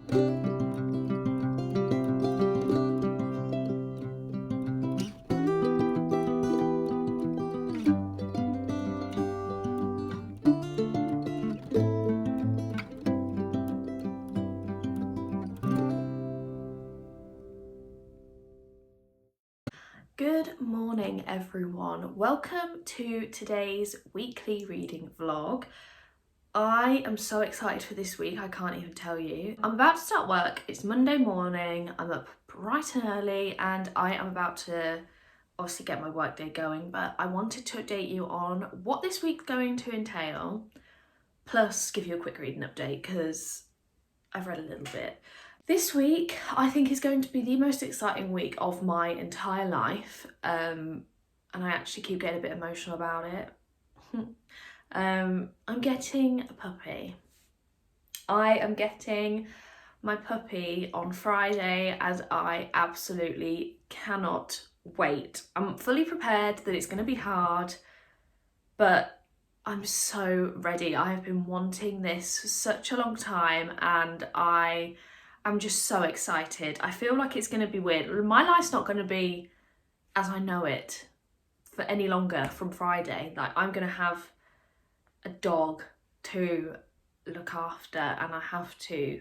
Good morning everyone, welcome to today's weekly reading vlog. I am so excited for this week, I can't even tell you. I'm about to start work, it's Monday morning, I'm up bright and early and I am about to obviously get my work day going, but I wanted to update you on what this week's going to entail, plus give you a quick reading update because I've read a little bit. This week, I think, is going to be the most exciting week of my entire life, and I actually keep getting a bit emotional about it. I'm getting a puppy. I am getting my puppy on Friday, as I absolutely cannot wait. I'm fully prepared that it's going to be hard, but I'm so ready. I have been wanting this for such a long time and I'm just so excited. I feel like it's going to be weird. My life's not going to be as I know it for any longer from Friday. Like, I'm going to have a dog to look after and I have to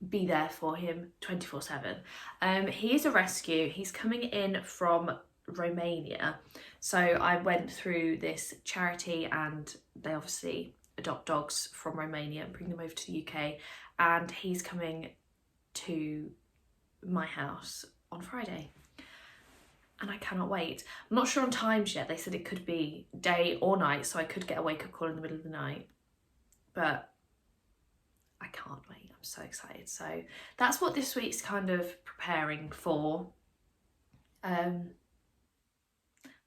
be there for him 24/7. He is a rescue. He's coming in from Romania. So I went through this charity and they obviously adopt dogs from Romania and bring them over to the UK, and he's coming to my house on Friday and I cannot wait. I'm not sure on times yet. They said it could be day or night, so I could get a wake-up call in the middle of the night, but I can't wait. I'm so excited. So that's what this week's kind of preparing for, but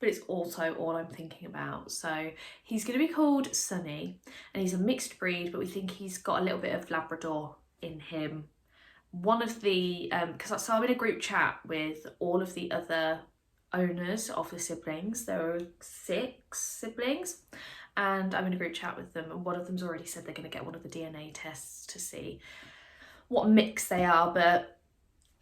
it's also all I'm thinking about. So he's going to be called Sonny and he's a mixed breed, but we think he's got a little bit of Labrador in him. One of the, because I'm in a group chat with all of the other owners of the siblings. There are 6 siblings and I'm in a group chat with them, and one of them's already said they're going to get one of the DNA tests to see what mix they are. But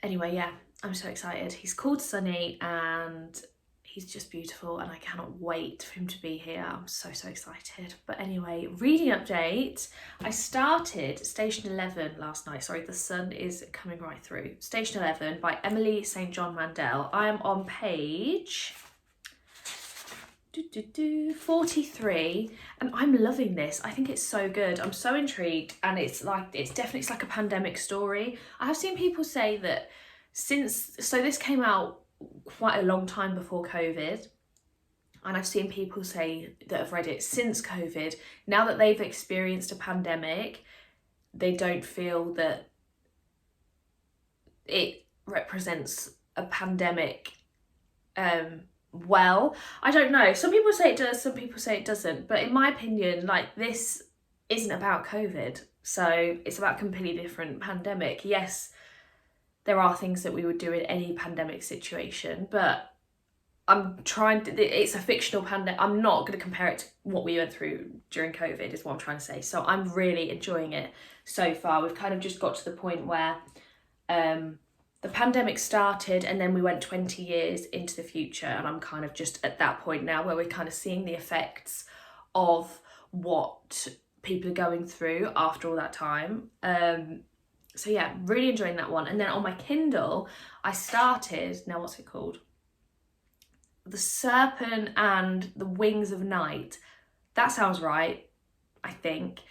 anyway, yeah, I'm so excited. He's called Sonny and he's just beautiful and I cannot wait for him to be here. I'm so excited. But anyway, reading update. I started Station 11 last night. Sorry, the sun is coming right through. Station 11 by Emily St. John Mandel. I am on page 43 and I'm loving this. I think it's so good. I'm so intrigued, and it's definitely like a pandemic story. I have seen people say that this came out quite a long time before COVID, and I've seen people say that have read it since COVID. Now that they've experienced a pandemic, they don't feel that it represents a pandemic well. I don't know, some people say it does, some people say it doesn't, but in my opinion, like, this isn't about COVID, so it's about a completely different pandemic. Yes, there are things that we would do in any pandemic situation, but it's a fictional pandemic. I'm not going to compare it to what we went through during COVID, is what I'm trying to say. So I'm really enjoying it so far. We've kind of just got to the point where the pandemic started and then we went 20 years into the future, and I'm kind of just at that point now where we're kind of seeing the effects of what people are going through after all that time. So yeah, really enjoying that one. And then on my Kindle, I started, now what's it called? The Serpent and the Wings of Night. That sounds right, I think.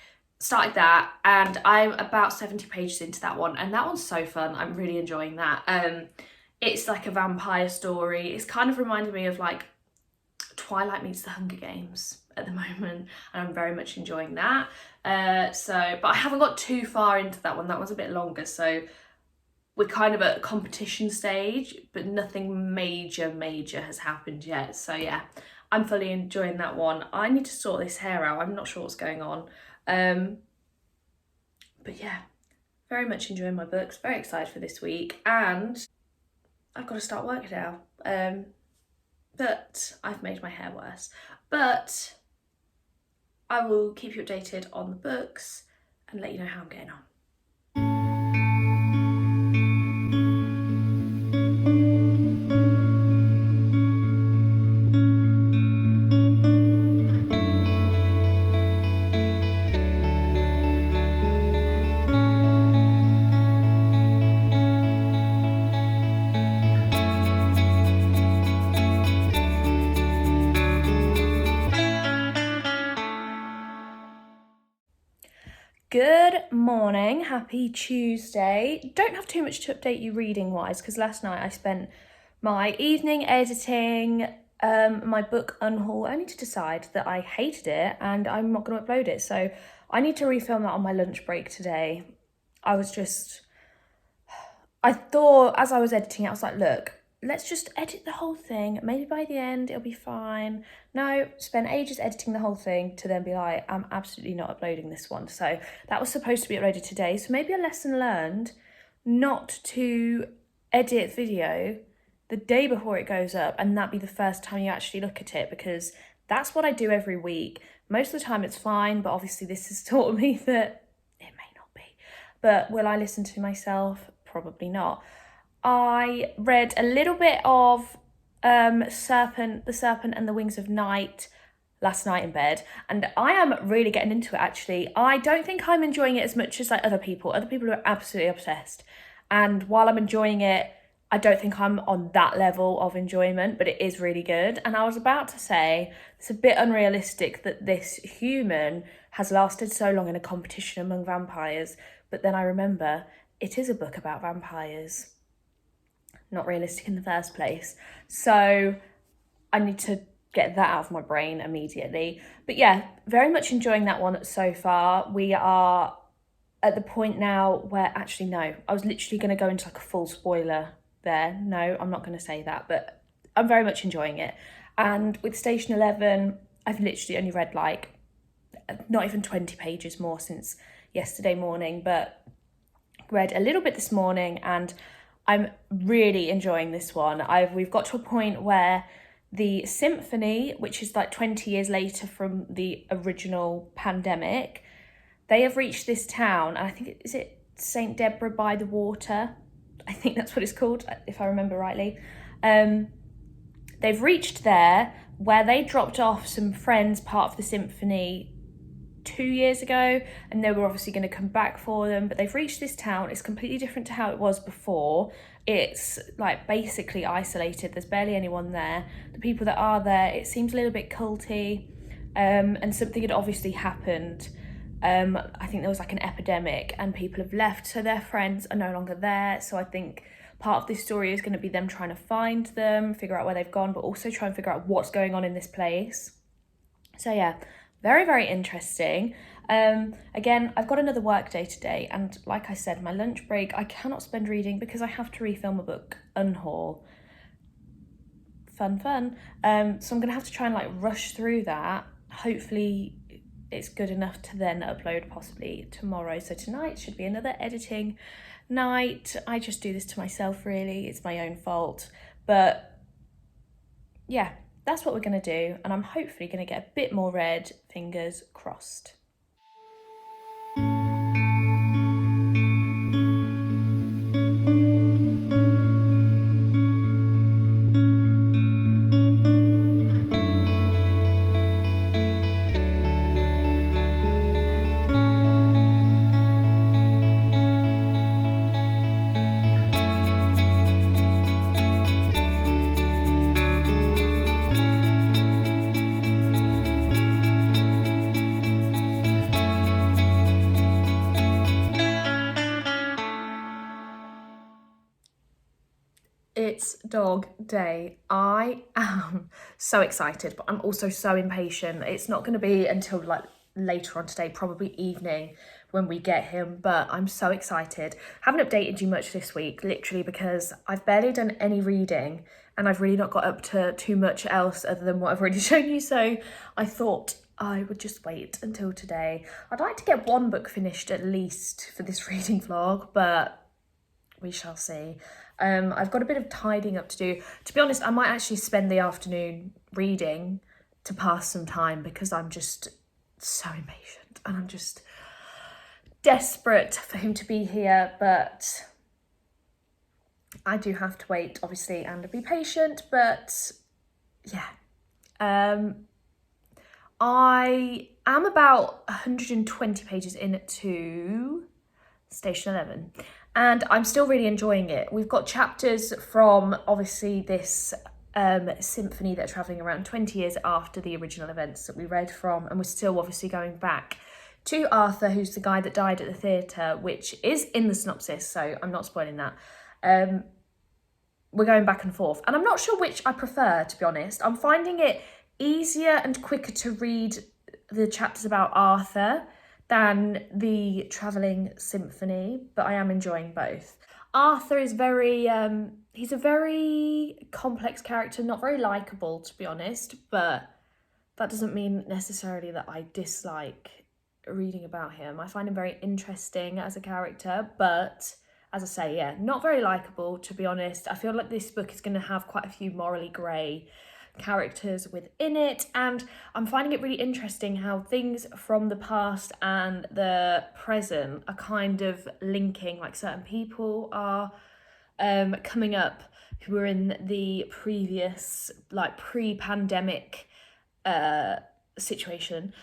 Started that and I'm about 70 pages into that one, and that one's so fun. I'm really enjoying that. It's like a vampire story. It's kind of reminded me of like Twilight meets the Hunger Games at the moment, and I'm very much enjoying that. But I haven't got too far into that one. That one's a bit longer, so we're kind of at a competition stage, but nothing major has happened yet. So yeah, I'm fully enjoying that one. I need to sort this hair out. I'm not sure what's going on. But yeah, very much enjoying my books. Very excited for this week, and I've got to start work now. But I've made my hair worse. But I will keep you updated on the books and let you know how I'm getting on. morning, happy Tuesday. Don't have too much to update you reading wise because last night I spent my evening editing my book Unhaul, only to decide that I hated it and I'm not going to upload it. So I need to refilm that on my lunch break today. I thought as I was editing it, I was like, look, let's just edit the whole thing. Maybe by the end it'll be fine. No, spent ages editing the whole thing to then be like, I'm absolutely not uploading this one. So that was supposed to be uploaded today. So maybe a lesson learned not to edit video the day before it goes up and that be the first time you actually look at it, because that's what I do every week. Most of the time it's fine, but obviously this has taught me that it may not be. But will I listen to myself? Probably not. I read a little bit of The Serpent and the Wings of Night last night in bed, and I am really getting into it actually. I don't think I'm enjoying it as much as like other people. Other people are absolutely obsessed, and while I'm enjoying it, I don't think I'm on that level of enjoyment, but it is really good. And I was about to say, it's a bit unrealistic that this human has lasted so long in a competition among vampires, but then I remember it is a book about vampires. Not realistic in the first place. So I need to get that out of my brain immediately. But yeah, very much enjoying that one so far. We are at the point now where, actually no, I was literally going to go into like a full spoiler there. No, I'm not going to say that, but I'm very much enjoying it. And with Station 11, I've literally only read like not even 20 pages more since yesterday morning, but read a little bit this morning and I'm really enjoying this one. We've got to a point where the symphony, which is like 20 years later from the original pandemic, they have reached this town, and I think, is it St. Deborah by the Water? I think that's what it's called, if I remember rightly. They've reached there where they dropped off some friends, part of the symphony, 2 years ago, and they were obviously going to come back for them, but they've reached this town. It's completely different to how it was before. It's like basically isolated. There's barely anyone there. The people that are there, it seems a little bit culty, and something had obviously happened. I think there was like an epidemic and people have left, so their friends are no longer there. So I think part of this story is going to be them trying to find them, figure out where they've gone, but also try and figure out what's going on in this place. So yeah, very, very interesting. Again, I've got another work day today, and like I said, my lunch break, I cannot spend reading because I have to refilm a book, Unhaul. Fun. So I'm going to have to try and like rush through that. Hopefully it's good enough to then upload possibly tomorrow. So tonight should be another editing night. I just do this to myself, really. It's my own fault. But yeah, that's what we're going to do, and I'm hopefully going to get a bit more read, fingers crossed. It's dog day. I am so excited, but I'm also so impatient. It's not going to be until like later on today, probably evening, when we get him, but I'm so excited. Haven't updated you much this week, literally because I've barely done any reading and I've really not got up to too much else other than what I've already shown you. So I thought I would just wait until today. I'd like to get one book finished at least for this reading vlog, but we shall see. I've got a bit of tidying up to do. To be honest, I might actually spend the afternoon reading to pass some time because I'm just so impatient and I'm just desperate for him to be here, but I do have to wait, obviously, and be patient. But yeah, I am about 120 pages into Station 11. And I'm still really enjoying it. We've got chapters from, obviously, this symphony that are travelling around 20 years after the original events that we read from. And we're still obviously going back to Arthur, who's the guy that died at the theatre, which is in the synopsis, so I'm not spoiling that. We're going back and forth, and I'm not sure which I prefer, to be honest. I'm finding it easier and quicker to read the chapters about Arthur than the travelling symphony, but I am enjoying both. Arthur is he's a very complex character, not very likeable, to be honest, but that doesn't mean necessarily that I dislike reading about him. I find him very interesting as a character, but as I say, yeah, not very likeable, to be honest. I feel like this book is going to have quite a few morally grey characters within it, and I'm finding it really interesting how things from the past and the present are kind of linking. Like certain people are coming up who were in the previous, like, pre-pandemic situation.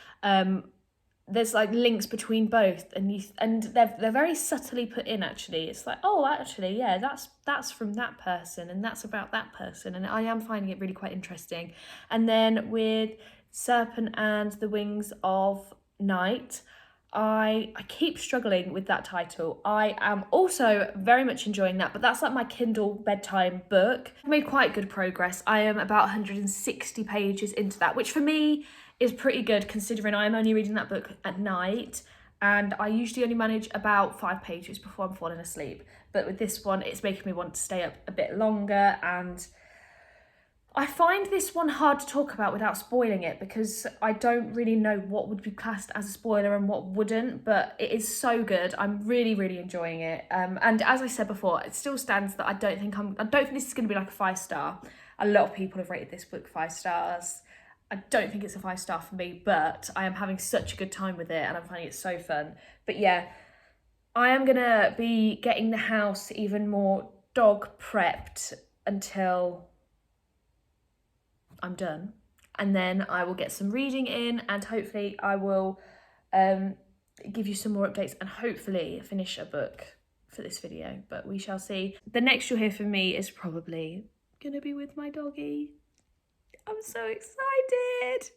There's like links between both, and they're very subtly put in. Actually, it's like, oh, actually, yeah, that's from that person, and that's about that person, and I am finding it really quite interesting. And then with Serpent and the Wings of Night, I keep struggling with that title. I am also very much enjoying that, but that's like my Kindle bedtime book. I've made quite good progress. I am about 160 pages into that, which for me is pretty good considering I'm only reading that book at night, and I usually only manage about 5 pages before I'm falling asleep. But with this one, it's making me want to stay up a bit longer, and I find this one hard to talk about without spoiling it because I don't really know what would be classed as a spoiler and what wouldn't, but it is so good. I'm really, really enjoying it. And as I said before, it still stands that I don't think this is going to be like a 5-star. A lot of people have rated this book 5 stars. I don't think it's a 5-star for me, but I am having such a good time with it and I'm finding it so fun. But yeah, I am going to be getting the house even more dog prepped until I'm done. And then I will get some reading in, and hopefully I will give you some more updates and hopefully finish a book for this video, but we shall see. The next you'll hear from me is probably going to be with my doggy. I'm so excited.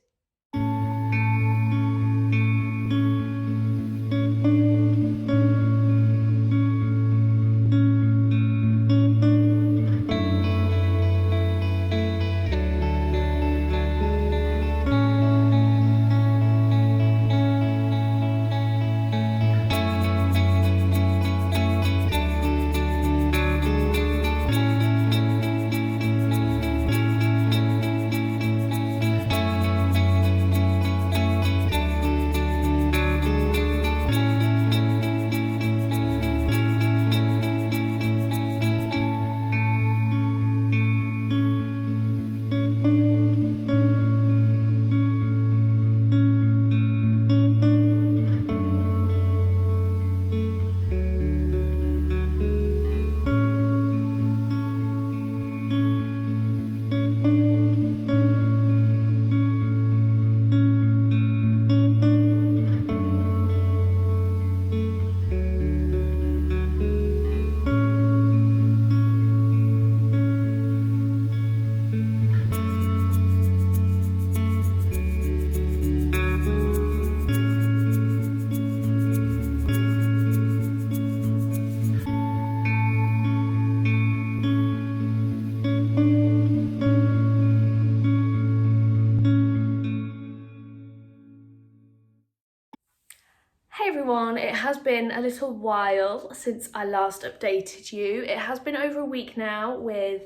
Hey everyone, it has been a little while since I last updated you. It has been over a week now with,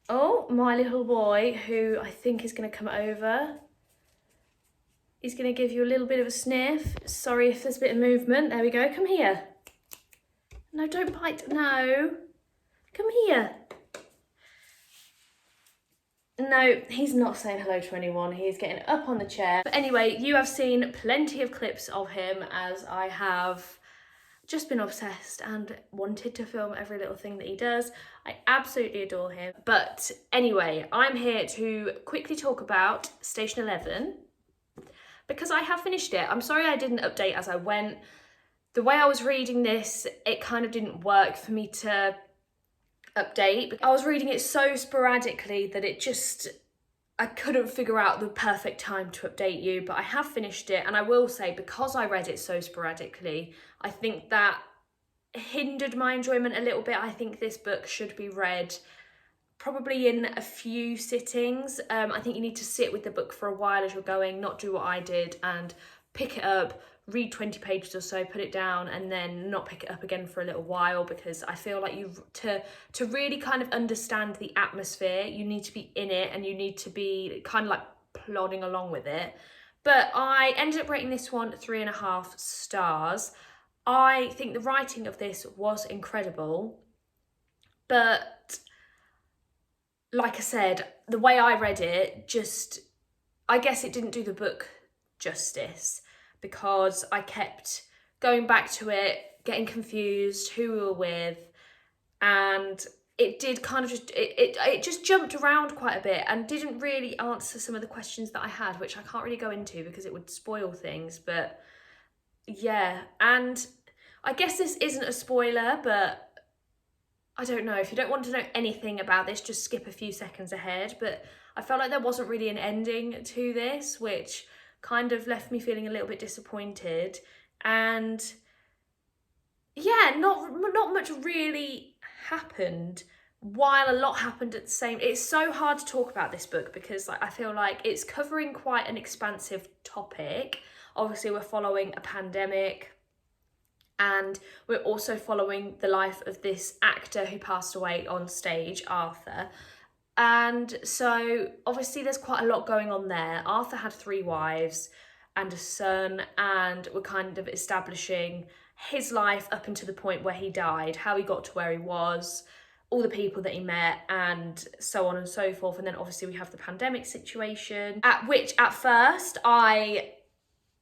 my little boy, who I think is going to come over. He's going to give you a little bit of a sniff. Sorry if there's a bit of movement. There we go. Come here. No, don't bite. No. Come here. No, he's not saying hello to anyone. He's getting up on the chair. But anyway, you have seen plenty of clips of him as I have just been obsessed and wanted to film every little thing that he does. I absolutely adore him. But anyway, I'm here to quickly talk about Station 11 because I have finished it. I'm sorry I didn't update as I went. The way I was reading this, it kind of didn't work for me to update. I was reading it so sporadically that it just I couldn't figure out the perfect time to update you, but I have finished it. And I will say, because I read it so sporadically, I think that hindered my enjoyment a little bit. I think this book should be read probably in a few sittings. I think you need to sit with the book for a while as you're going, not do what I did and pick it up, read 20 pages or so, put it down, and then not pick it up again for a little while, because I feel like to really kind of understand the atmosphere, you need to be in it and you need to be kind of like plodding along with it. But I ended up rating this one 3.5 stars. I think the writing of this was incredible, but like I said, the way I read it, I guess it didn't do the book justice, because I kept going back to it, getting confused who we were with, and it did kind of it just jumped around quite a bit and didn't really answer some of the questions that I had, which I can't really go into because it would spoil things. But yeah, and I guess this isn't a spoiler, but I don't know. If you don't want to know anything about this, just skip a few seconds ahead. But I felt like there wasn't really an ending to this, which kind of left me feeling a little bit disappointed. And yeah, not much really happened, while a lot happened at the same. It's so hard to talk about this book because I feel like it's covering quite an expansive topic. Obviously, we're following a pandemic, and we're also following the life of this actor who passed away on stage, Arthur. And so obviously there's quite a lot going on there. Arthur had 3 wives and a son, and we're kind of establishing his life up until the point where he died, how he got to where he was, all the people that he met, and so on and so forth. And then obviously we have the pandemic situation, at which at first I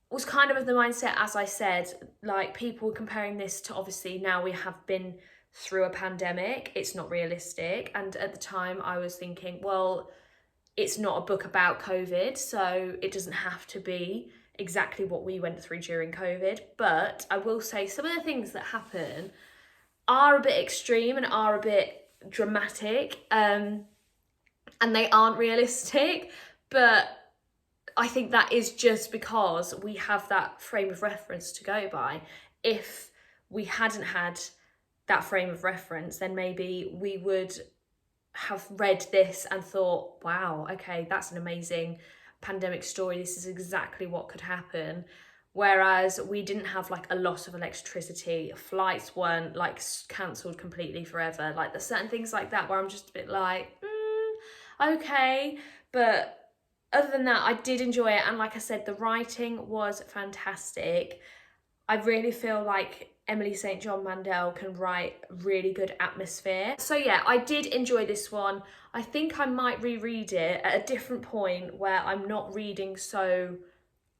was kind of the mindset, as I said, like people were comparing this to, obviously now we have been through a pandemic, it's not realistic. And at the time I was thinking, well, it's not a book about COVID, so it doesn't have to be exactly what we went through during COVID. But I will say some of the things that happen are a bit extreme and are a bit dramatic, and they aren't realistic. But I think that is just because we have that frame of reference to go by. If we hadn't had that frame of reference, then maybe we would have read this and thought, wow, okay, that's an amazing pandemic story. This is exactly what could happen. Whereas we didn't have like a loss of electricity, flights weren't like cancelled completely forever. Like there's certain things like that where I'm just a bit like, okay. But other than that, I did enjoy it. And like I said, the writing was fantastic. I really feel like Emily St. John Mandel can write really good atmosphere. So yeah, I did enjoy this one. I think I might reread it at a different point where I'm not reading so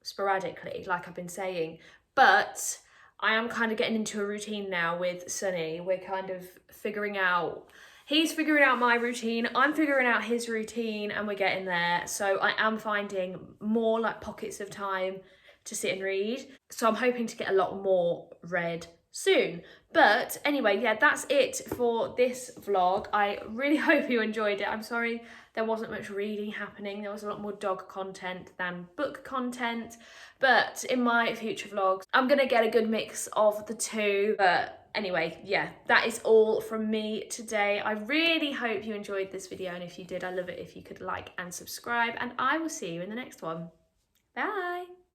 sporadically, like I've been saying. But I am kind of getting into a routine now with Sonny. We're kind of figuring out, he's figuring out my routine, I'm figuring out his routine, and we're getting there. So I am finding more like pockets of time to sit and read. So I'm hoping to get a lot more read soon. But anyway, yeah, that's it for this vlog. I really hope you enjoyed it. I'm sorry there wasn't much reading happening. There was a lot more dog content than book content. But in my future vlogs, I'm gonna get a good mix of the two. But anyway, yeah, that is all from me today. I really hope you enjoyed this video, and if you did, I love it if you could like and subscribe, and I will see you in the next one. Bye.